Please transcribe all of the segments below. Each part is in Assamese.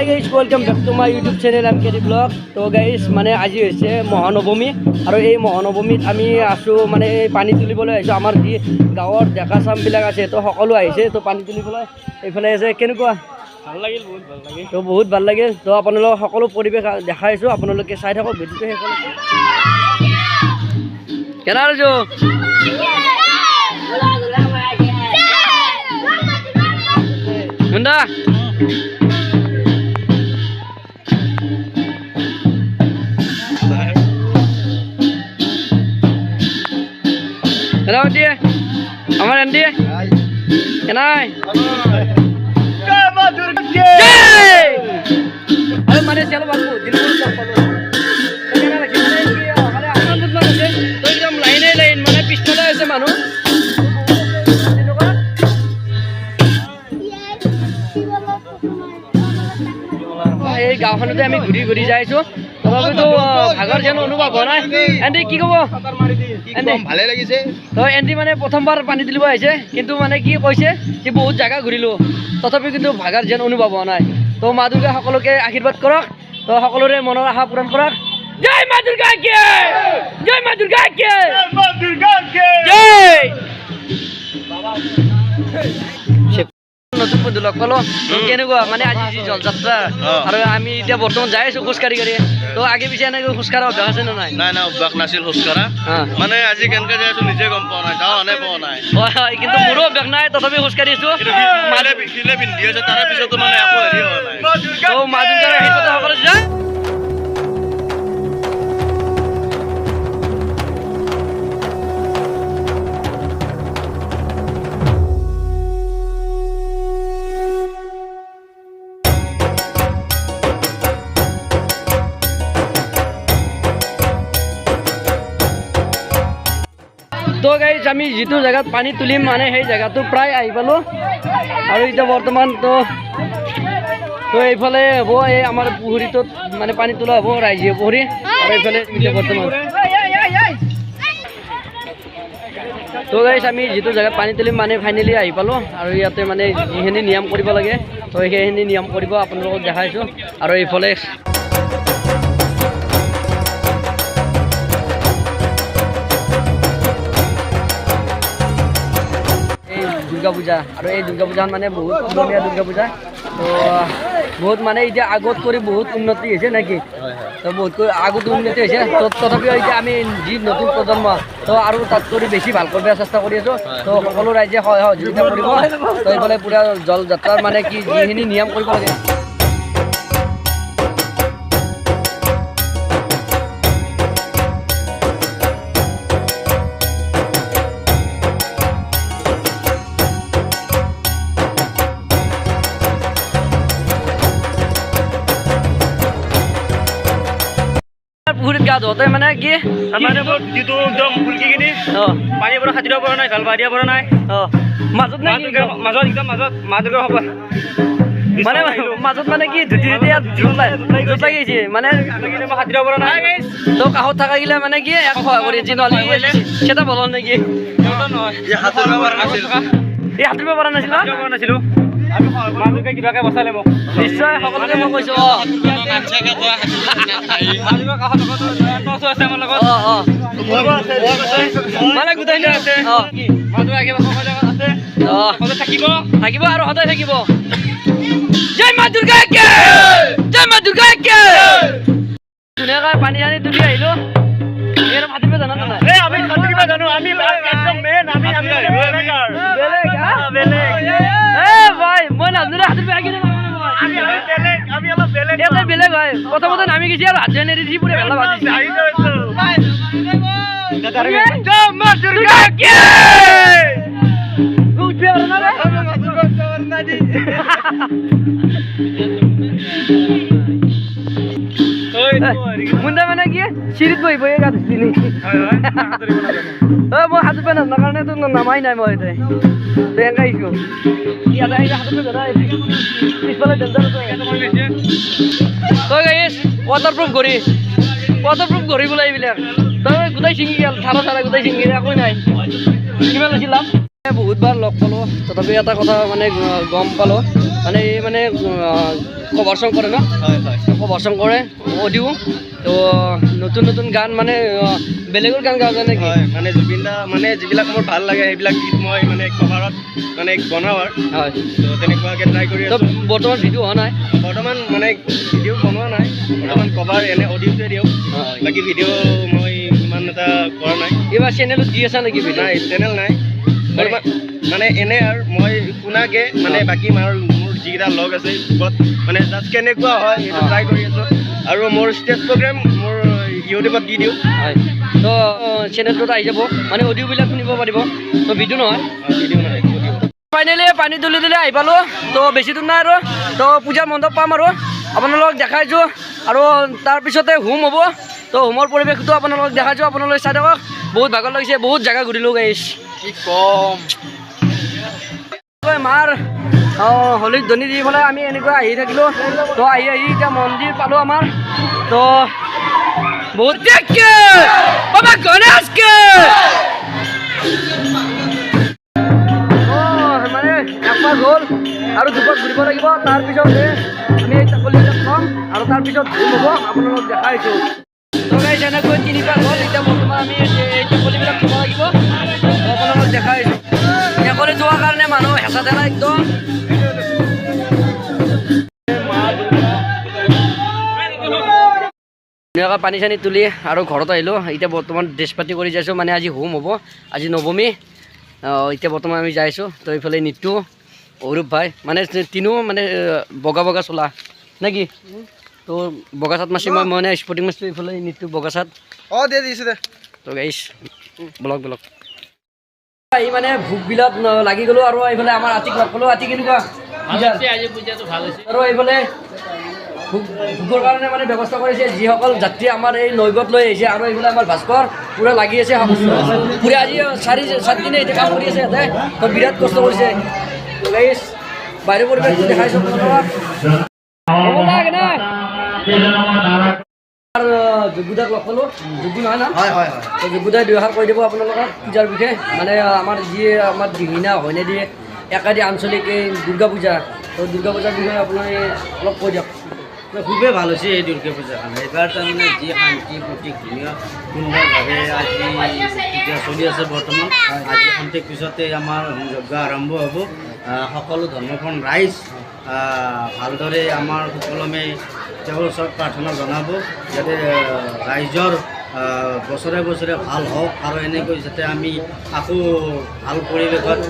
Hi guys welcome back to my YouTube channel MKD blog. তো গাইজ মানে আজি হৈছে মহানৱমী আৰু এই মহানৱমীত আমি আছোঁ মানে পানী তুলিবলৈ আহিছোঁ। আমাৰ যি গাঁৱৰ ডেকা চামবিলাক আছে তো সকলো আহিছে তো পানী তুলিবলৈ এইফালে আছে। কেনেকুৱা ভাল লাগিল, বহুত ভাল লাগিল। তো বহুত ভাল লাগিল। তো আপোনালোকক সকলো পৰিৱেশ দেখাইছোঁ, আপোনালোকে চাই থাকক ভিডিঅ'টো সেইফালে। কেনে আছো Munda Hello dia. Aman Andi. Kenai. Jai Ma Durga. Jai. Ayo mari chalo babu. Dilpur chalo. Kenai lagi mana ini? Hale aman budna আছে. তো একদম লাইনে লাইন মানে পিছফালে আছে মানুহ। এই গাঁওখনতে আমি ঘূৰি ঘূৰি যাই আছো। তথাপিতো ভাগৰ যেন অনুভৱ হোৱা নাই। এণ্টি কি ক'ব? ভালে লাগিছে। তো এণ্টি মানে প্ৰথমবাৰ পানী তুলিব আহিছে, কিন্তু মানে কি কৈছে যে বহুত জেগা ঘূৰিলোঁ, তথাপি কিন্তু ভাগৰ যেন অনুভৱ হোৱা নাই। তো মা দুৰ্গাই সকলোকে আশীৰ্বাদ কৰক, তো সকলোৰে মনৰ আশা পূৰণ কৰক। জয় মা দুৰ্গা কি জয় মা দুৰ্গা কি মা দুৰ্গা কি জয়। নতুন বন্ধু লগ পালো। কেনেকুৱা মানে আজি যি জলযাত্ৰা আৰু আমি এতিয়া বৰ্তমান যাই আছো খোজকাঢ়ি কাঢ়ি। তো আগে পিছে এনেকৈ খোজকাঢ়া অভ্যাস আছে নে নাই? নাই নাই, অভ্যাস নাছিল খোজকাঢ়া। মানে আজি কেনেকৈ যাই আছো নিজে গম পোৱা নাই, গাঁও আনে পোৱা নাই। হয় হয়, কিন্তু মোৰো অভ্যাস নাই, তথাপি খোজকাঢ়ি আছো। শিলে পিন্ধি আছে, তাৰে পিছতো মানে একো হেৰি হোৱা নাই। তো মা দুৰ্গাৰ আশীৰ্বাদ সকলো যায়। তো গাইজ আমি যিটো জেগাত পানী তুলিম মানে সেই জেগাটো প্ৰায় আহি পালোঁ আৰু এতিয়া বৰ্তমান তো এইফালে হ'ব এই আমাৰ পুখুৰীটোত মানে পানী তোলা হ'ব, ৰাইজীয় পুখুৰী। আৰু এইফালে এতিয়া বৰ্তমান তো গাইজ আমি যিটো জেগাত পানী তুলিম মানে ফাইনেলি আহি পালোঁ আৰু ইয়াতে মানে যিখিনি নিয়ম কৰিব লাগে তো সেইখিনি নিয়ম কৰিব আপোনালোকক দেখাইছোঁ। আৰু এইফালে দুৰ্গা পূজা, আৰু এই দুৰ্গা পূজা মানে বহুত পুৰণীয়া দুৰ্গা পূজা। তো বহুত মানে এতিয়া আগত কৰি বহুত উন্নতি হৈছে নেকি? তো বহুত আগত উন্নতি হৈছে, তথাপিও এতিয়া আমি যি নতুন প্ৰজন্ম তো আৰু তাত কৰি বেছি ভাল কৰিব চেষ্টা কৰি আছোঁ। তো সকলো ৰাইজে সহযোগিতা কৰিব। তো এইফালে পূৰা জল যাত্ৰাৰ মানে কি যিখিনি নিয়ম কৰিব লাগে পুখুৰীত গা ধোতে মানে কি মানে যিটো একদম ফুলকি কিনি পানী পৰা খাটিব পৰা নাই, ভাল দিয়া পৰা নাই। মাজত নাই মাজত একদম মাজত মা দুৰ্গা হ'ব মানে মাজত মানে কি ধুতি লাগিছে মানে খাটিব পৰা নাই। তো কাষত থকা গিলা মানে কি একো সহায় কৰি সেটা বল নেকি? এই সাঁতুৰিব পৰা নাছিল, এই সাঁতুৰিব পৰা নাছিল নাছিলো। মা দুৰ্গাই কিবাকে বচালে মোক। নিশ্চয় সকলোকে মই কৈছো। মানে গোটাই আছে থাকিব থাকিব আৰু সদায় থাকিব। জয় মা দুৰ্গা কি জয় মা দুৰ্গা কি। ধুনীয়াকৈ পানী চানী তুলি আহিলো। সাঁতুৰিব জানা নাই? আমি সাঁতুৰিব জানো, আমি একদম মেইন। আমি ভাই মই নাজানো সাঁতুৰিব বেলেগ হয়। প্ৰথমতে নামি গৈছে আৰু হাত নেৰি দি পুৰা ভেলা বাজিছে। মুন্দা মানে কি চিৰিত বহি বহি গা ধুইছিলি? মই সাঁতুৰিব নাজানো কাৰণে তোক নামাই নাই মই এনেকৈ আহিছোঁ। ইয়াতে আহি সাঁতুৰিব জানা পিছফালে তই গাইছ ৱাটাৰপ্ৰুফ ঘড়ী বোলে এইবিলাক। তই গোটাই ছিঙি গেল, ঠাৰা ঠাৰা গোটাই ছিঙি একো নাই। কিমান লৈছিল দাম? বহুতবাৰ লগ পালোঁ, তথাপি এটা কথা মানে গম পালোঁ, মানে এই মানে কভাৰ চং কৰে ন, কভাৰ চং কৰে অডিঅ', তো নতুন নতুন গান মানে বেলেগৰ গান গাওঁ নেকি? হয়, মানে জুবিন দা মানে যিবিলাক মোৰ ভাল লাগে সেইবিলাক গীত মই মানে কভাৰত মানে বনাওঁ আৰু হয়, তো তেনেকুৱাকৈ ট্ৰাই কৰি তো আছোঁ। বৰ্তমান ভিডিঅ' হোৱা নাই? বৰ্তমান মানে ভিডিঅ' বনোৱা নাই, বৰ্তমান কভাৰ এনে অডিঅ'টোৱে দিওঁ, বাকী ভিডিঅ' মই ইমান এটা কৰা নাই। এইবাৰ চেনেলত দি আছা নেকি ভিডিঅ'? নাই, চেনেল নাই বৰ্তমান, মানে এনে আৰু মই শুনাকে মানে বাকী মোৰ যিকেইটা লগ আছে গ্ৰুপত মানে জাষ্ট কেনেকুৱা হয় সেইটো ট্ৰাই কৰি আছোঁ। আৰু মোৰ ষ্টেজ প্ৰগ্ৰেম মোৰ ইউটিউবত দি দিওঁ। হয়, তো চেনেলটোত আহি যাব, মানে অডিঅ'বিলাক শুনিব পাৰিব, তো ভিডিঅ' নহয়। ভিডিঅ' নাই, অডিঅ'। ফাইনেলি পানী তুলি তুলি আহি পালোঁ, তো বেছি দূৰ নাই আৰু, তো পূজাৰ মণ্ডপ পাম আৰু আপোনালোকক দেখাইছোঁ, আৰু তাৰপিছতে হোম হ'ব, তো হোমৰ পৰিৱেশটো আপোনালোকক দেখাইছোঁ, আপোনালোকে চাই থাকক। বহুত ভাগৰ লাগিছে, বহুত জেগা ঘূৰিলোঁ গাইছ, কি কম। মাৰ হলীত ধনী দি পেলাই আমি এনেকুৱা আহি থাকিলোঁ, তো আহি আহি এতিয়া মন্দিৰ পালোঁ আমাৰ, তো বহুত বাবা গণেশকে মানে একপাক হ'ল আৰু দুপাক ঘূৰিব লাগিব, তাৰপিছত আমি এই চাকলিবিলাক খাম আৰু তাৰপিছত ঘূম হ'ব, আপোনালোকক দেখাইছোঁ। তো গাইছ এনেকৈ 3 পাক হ'ল, এতিয়া বৰ্তমান আমি এই চাকলিবিলাক খাব লাগিব, আপোনালোকক দেখাইছোঁ। চাকলি যোৱাৰ কাৰণে মানুহ হেঁচা ঠেলা একদম। ধুনীয়াকৈ পানী চানী তুলি আৰু ঘৰত আহিলোঁ, এতিয়া বৰ্তমান ড্ৰেছ পাতি কৰি যাইছোঁ, মানে আজি হোম হ'ব, আজি নৱমী, এতিয়া বৰ্তমান আমি যাইছোঁ। তো এইফালে নিতু, অৰূপ ভাই, মানে তিনিও মানে বগা বগা চোলা নে কি, তো বগা চাট মাৰিছোঁ, মই মানে স্পৰ্টিং মাৰিছোঁ, এইফালে নিতু বগা চাট। অঁ দে দিছোঁ দে। তো গাইছ ব্লগ আহি মানে ভোগবিলাক লাগি গ'লোঁ, আৰু এইফালে আমাৰ আতিক লগ পালোঁ। আতি কেনেকুৱা? আজি পূজাটো ভাল হৈছে। আৰু এইফালে ভোগৰ কাৰণে মানে ব্যৱস্থা কৰিছে যিসকল যাত্ৰী আমাৰ এই নৈবত লৈ আহিছে, আৰু এইফালে আমাৰ ভাস্কৰ পূৰা লাগি আছে, পূৰা আজি 4-7 দিনে এতিয়া কাম কৰি আছে ইয়াতে, তো বিৰাট কষ্ট কৰিছে। গাইছ বাহিৰৰ পৰিৱেশটো দেখাইছোঁ আৰু যোগ্যতাক লগ পালোঁ, যোগ্য নহয় না? হয় হয় হয়। তো যোগ্যতাই 2 এষাৰ কৈ দিব আপোনালোকক পূজাৰ বিষয়ে, মানে আমাৰ যি আমাৰ দিহিনা হয়নে দিয়ে একাদি আঞ্চলিক এই দুৰ্গা পূজা, তো দুৰ্গা পূজাৰ বিষয়ে আপোনালোকে অলপ কৈ দিয়ক। খুবেই ভাল হৈছে এই দুৰ্গা পূজাখন। এইবাৰ তাৰমানে যি শান্তি প্ৰতি ধুনীয়া সুন্দৰভাৱে আজি পূজা চলি আছে বৰ্তমান। আজি খন্তেক পিছতে আমাৰ হোম যজ্ঞ আৰম্ভ হ'ব। সকলো ধৰ্মপ্ৰাণ ৰাইজ ভালদৰে আমাৰ সুকলমে তেওঁৰ ওচৰত প্ৰাৰ্থনা জনাব, যাতে ৰাইজৰ বছৰে বছৰে ভাল হওক, আৰু এনেকৈ যাতে আমি আকৌ ভাল পৰিৱেশত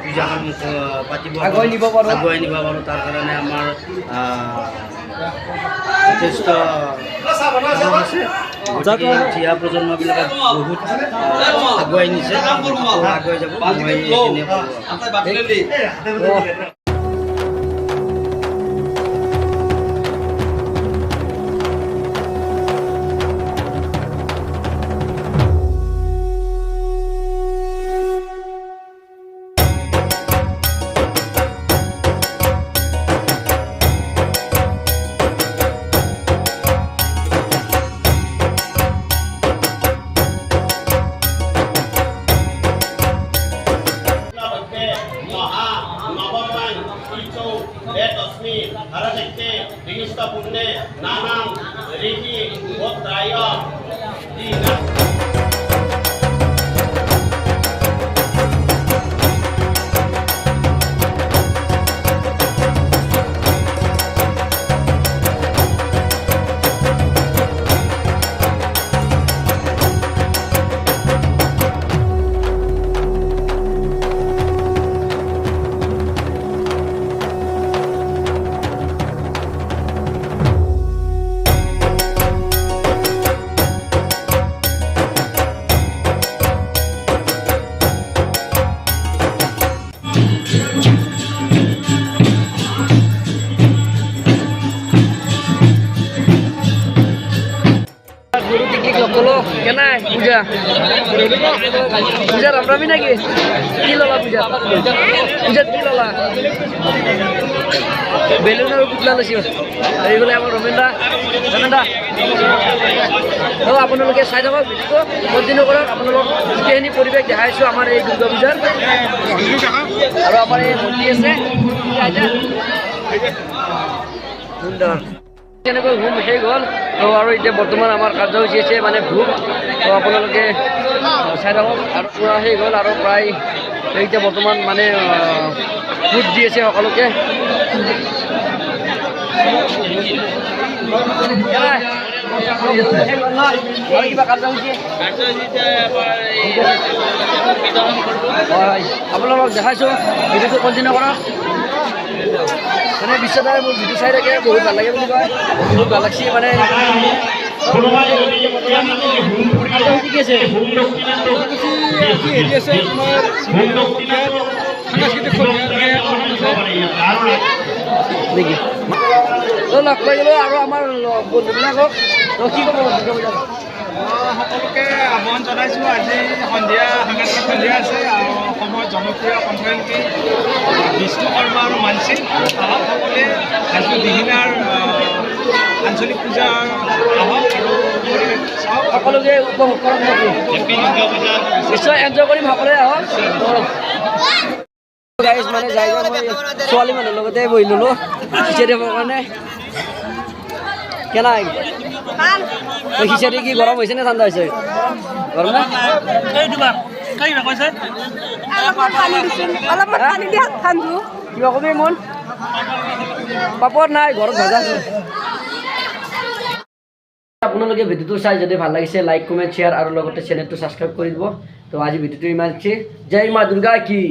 পূজাখন পাতিব আগুৱাই নিব পাৰোঁ, তাৰ কাৰণে আমাৰ যথেষ্ট আছে। গতিকে থিয়া প্ৰজন্মবিলাকে বহুত আগুৱাই নিছে, আগুৱাই যাব, মই এইখিনিয়ে পূজা পূজা ৰামৰামি নাকি কি ললা পূজা পূজাত কি ললা বেলুন আৰু পুতলা লৈছোঁ এইফালে আমাৰ ৰমেনদা আপোনালোকে চাই থাকক ভিডিঅ'টো কণ্টিনিউ কৰক আপোনালোকক গোটেইখিনি পৰিৱেশ দেখাইছোঁ আমাৰ এই দুৰ্গা পূজাৰ আৰু আমাৰ এই মন্দিৰ আছে সুন্দৰ কেনেকৈ হোম শেষ হ'ল তো আৰু এতিয়া বৰ্তমান আমাৰ কাৰ্যসূচী আছে মানে ভোগ তো আপোনালোকে চাই থাকক আৰু পূৰা শেষ হ'ল আৰু প্ৰায় এতিয়া বৰ্তমান মানে ভোট দি আছে সকলোকে কিবা কাৰ্যসূচী হয় আপোনালোকক দেখাইছোঁ ভিডিঅ'টো কণ্টিনিউ কৰক মানে বিশ্বদাই মোৰ ভিডিঅ' চাই থাকে বহুত ভাল লাগে বুলি কয় বহুত ভাল লাগছে মানে কি আছে নেকি লগ পাই গ'লো আৰু আমাৰ বন্ধুবিলাকক কি ক'ব সকলোকে আহ্বান জনাইছোঁ আজি সন্ধিয়া সাংস্কৃতিক সন্ধিয়া আছে আৰু অসমৰ জনপ্ৰিয় কণ্ঠশিল্পী বিষ্ণু শৰ্মা আৰু মানসী আহক সকলোৱে আজি দিহিঙীয়াৰ আঞ্চলিক পূজা আহক আৰু চাওক সকলোকে উপভোগ কৰক নিশ্চয় এনজয় কৰিম সকলোৱে আহক গাইজ মানে যাই মই ছোৱালী মানুহৰ লগতে বহি ল'লোঁ খিচাৰিবৰ কাৰণে কেনে খিচাৰি কি গৰম হৈছে নে ঠাণ্ডা হৈছে গৰম না কিবা কবি মন পাপৰ নাই ঘৰত ভাজা আছে আপোনালোকে ভিডিঅ'টো চাই যদি ভাল লাগিছে লাইক কমেণ্ট শ্বেয়াৰ আৰু লগতে চেনেলটো ছাবস্ক্ৰাইব কৰি দিব তো আজি ভিডিঅ'টো ইমানছে জয় মা দুৰ্গা কি